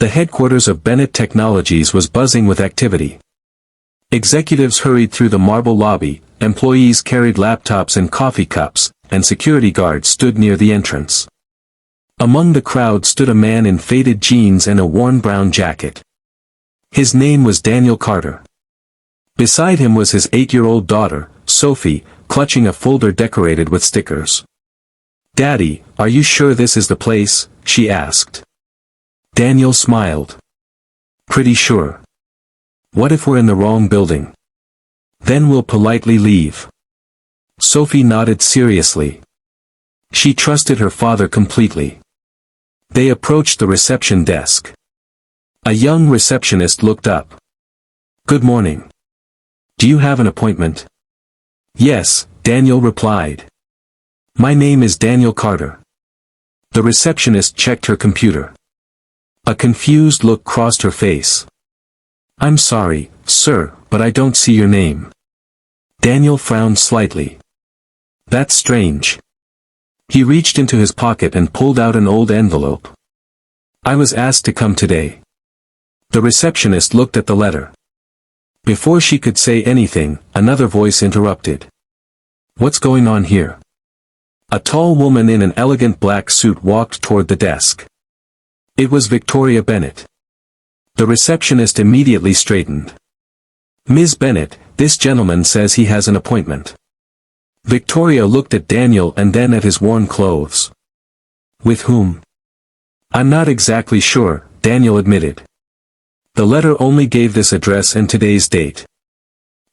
The headquarters of Bennett Technologies was buzzing with activity. Executives hurried through the marble lobby, employees carried laptops and coffee cups, and security guards stood near the entrance. Among the crowd stood a man in faded jeans and a worn brown jacket. His name was Daniel Carter. Beside him was his 8-year-old daughter, Sophie, clutching a folder decorated with stickers. "Daddy, are you sure this is the place?" she asked. Daniel smiled. "Pretty sure. What if we're in the wrong building? Then we'll politely leave." Sophie nodded seriously. She trusted her father completely. They approached the reception desk. A young receptionist looked up. "Good morning. Do you have an appointment?" "Yes," Daniel replied. "My name is Daniel Carter." The receptionist checked her computer. A confused look crossed her face. "I'm sorry, sir, but I don't see your name." Daniel frowned slightly. "That's strange." He reached into his pocket and pulled out an old envelope. "I was asked to come today." The receptionist looked at the letter. Before she could say anything, another voice interrupted. "What's going on here?" A tall woman in an elegant black suit walked toward the desk. It was Victoria Bennett. The receptionist immediately straightened. "Ms. Bennett, this gentleman says he has an appointment." Victoria looked at Daniel and then at his worn clothes. "With whom?" "I'm not exactly sure," Daniel admitted. The letter only gave this address and today's date.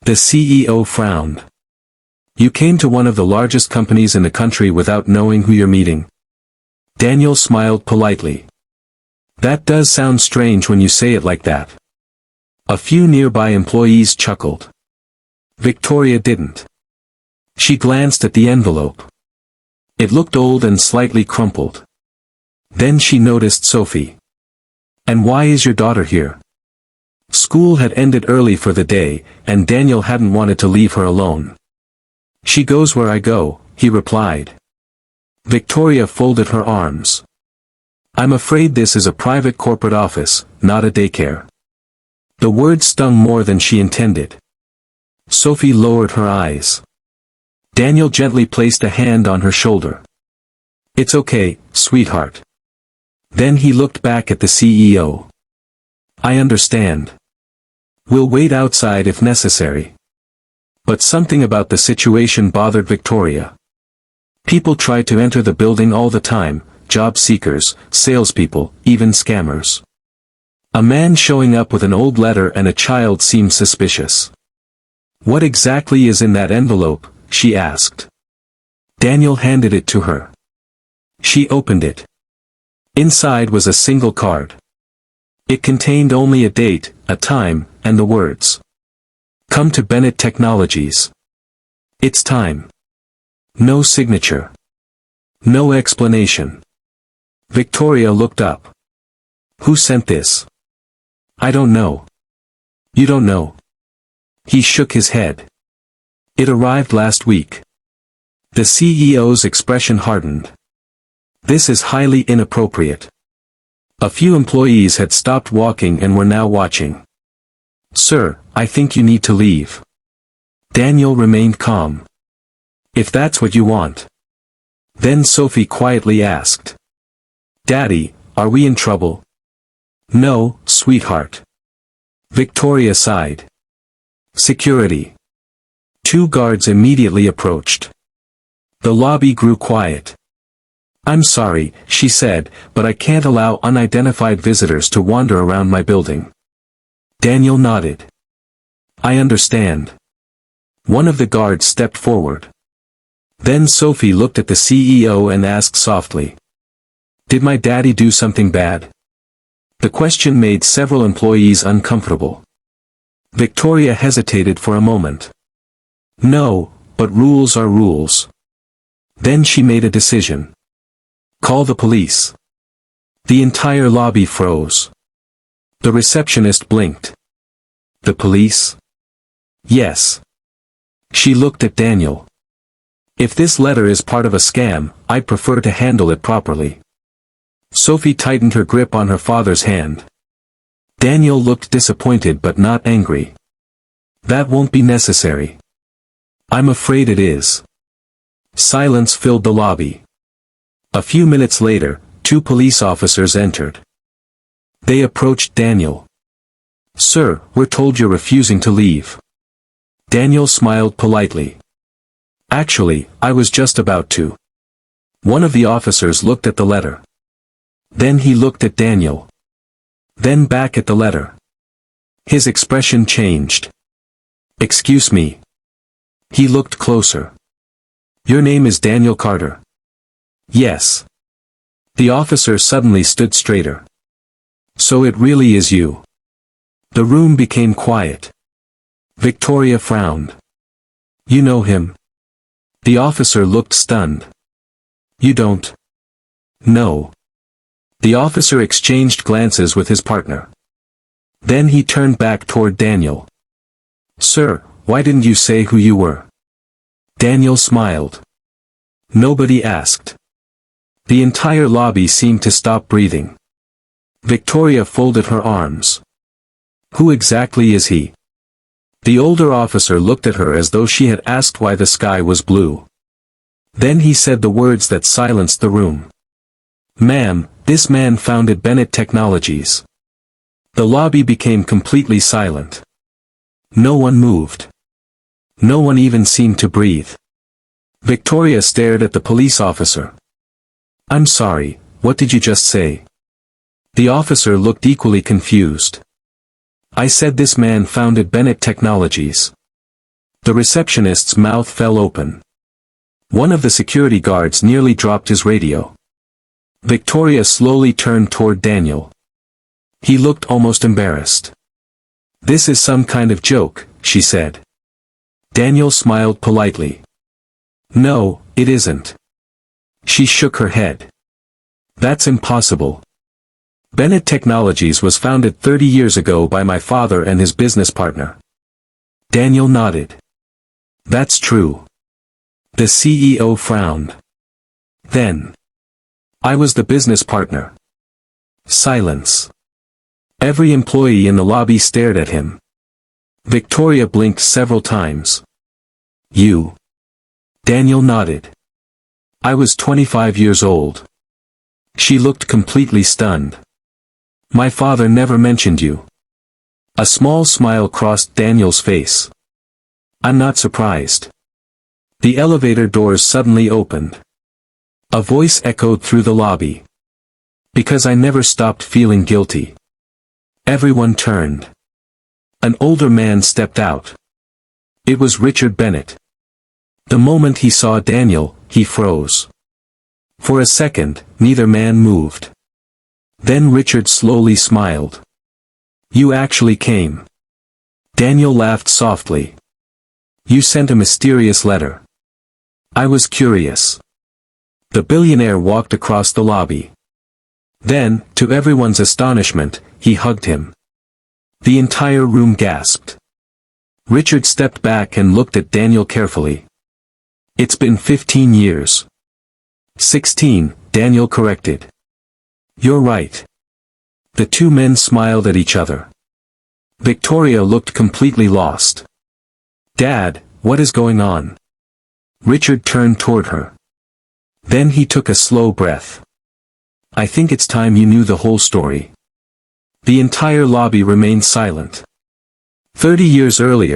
The CEO frowned. "You came to one of the largest companies in the country without knowing who you're meeting?" Daniel smiled politely. "That does sound strange when you say it like that." A few nearby employees chuckled. Victoria didn't. She glanced at the envelope. It looked old and slightly crumpled. Then she noticed Sophie. "And why is your daughter here?" School had ended early for the day, and Daniel hadn't wanted to leave her alone. "She goes where I go," he replied. Victoria folded her arms. "I'm afraid this is a private corporate office, not a daycare." The word stung more than she intended. Sophie lowered her eyes. Daniel gently placed a hand on her shoulder. "It's okay, sweetheart." Then he looked back at the CEO. "I understand. We'll wait outside if necessary." But something about the situation bothered Victoria. People tried to enter the building all the time, job seekers, salespeople, even scammers. A man showing up with an old letter and a child seemed suspicious. "What exactly is in that envelope?" she asked. Daniel handed it to her. She opened it. Inside was a single card. It contained only a date, a time, and the words, "Come to Bennett Technologies. It's time." No signature. No explanation. Victoria looked up. "Who sent this?" "I don't know." "You don't know?" He shook his head. "It arrived last week." The CEO's expression hardened. "This is highly inappropriate." A few employees had stopped walking and were now watching. "Sir, I think you need to leave." Daniel remained calm. "If that's what you want." Then Sophie quietly asked. "Daddy, are we in trouble?" "No, sweetheart." Victoria sighed. "Security." Two guards immediately approached. The lobby grew quiet. "I'm sorry," she said, "but I can't allow unidentified visitors to wander around my building." Daniel nodded. "I understand." One of the guards stepped forward. Then Sophie looked at the CEO and asked softly, "Did my daddy do something bad?" The question made several employees uncomfortable. Victoria hesitated for a moment. "No, but rules are rules." Then she made a decision. "Call the police." The entire lobby froze. The receptionist blinked. "The police?" "Yes." She looked at Daniel. "If this letter is part of a scam, I'd prefer to handle it properly." Sophie tightened her grip on her father's hand. Daniel looked disappointed but not angry. That won't be necessary. I'm afraid it is. Silence filled the lobby. A few minutes later, 2 police officers entered. They approached Daniel. Sir, we're told you're refusing to leave. Daniel smiled politely. Actually, I was just about to. One of the officers looked at the letter. Then he looked at Daniel. Then back at the letter. His expression changed. Excuse me. He looked closer. Your name is Daniel Carter. Yes. The officer suddenly stood straighter. So it really is you. The room became quiet. Victoria frowned. You know him? The officer looked stunned. You don't? No. The officer exchanged glances with his partner. Then he turned back toward Daniel. Sir, why didn't you say who you were? Daniel smiled. Nobody asked. The entire lobby seemed to stop breathing. Victoria folded her arms. Who exactly is he? The older officer looked at her as though she had asked why the sky was blue. Then he said the words that silenced the room. Ma'am, this man founded Bennett Technologies. The lobby became completely silent. No one moved. No one even seemed to breathe. Victoria stared at the police officer. I'm sorry, what did you just say? The officer looked equally confused. I said this man founded Bennett Technologies. The receptionist's mouth fell open. One of the security guards nearly dropped his radio. Victoria slowly turned toward Daniel. He looked almost embarrassed. This is some kind of joke, she said. Daniel smiled politely. No, it isn't. She shook her head. That's impossible. Bennett Technologies was founded 30 years ago by my father and his business partner. Daniel nodded. That's true. The CEO frowned. Then. I was the business partner. Silence. Every employee in the lobby stared at him. Victoria blinked several times. You. Daniel nodded. I was 25 years old. She looked completely stunned. My father never mentioned you. A small smile crossed Daniel's face. I'm not surprised. The elevator doors suddenly opened. A voice echoed through the lobby. Because I never stopped feeling guilty. Everyone turned. An older man stepped out. It was Richard Bennett. The moment he saw Daniel, he froze. For a second, neither man moved. Then Richard slowly smiled. You actually came. Daniel laughed softly. You sent a mysterious letter. I was curious. The billionaire walked across the lobby. Then, to everyone's astonishment, he hugged him. The entire room gasped. Richard stepped back and looked at Daniel carefully. It's been 15 years. 16, Daniel corrected. You're right. The 2 men smiled at each other. Victoria looked completely lost. Dad, what is going on? Richard turned toward her. Then he took a slow breath. I think it's time you knew the whole story. The entire lobby remained silent. 30 years earlier,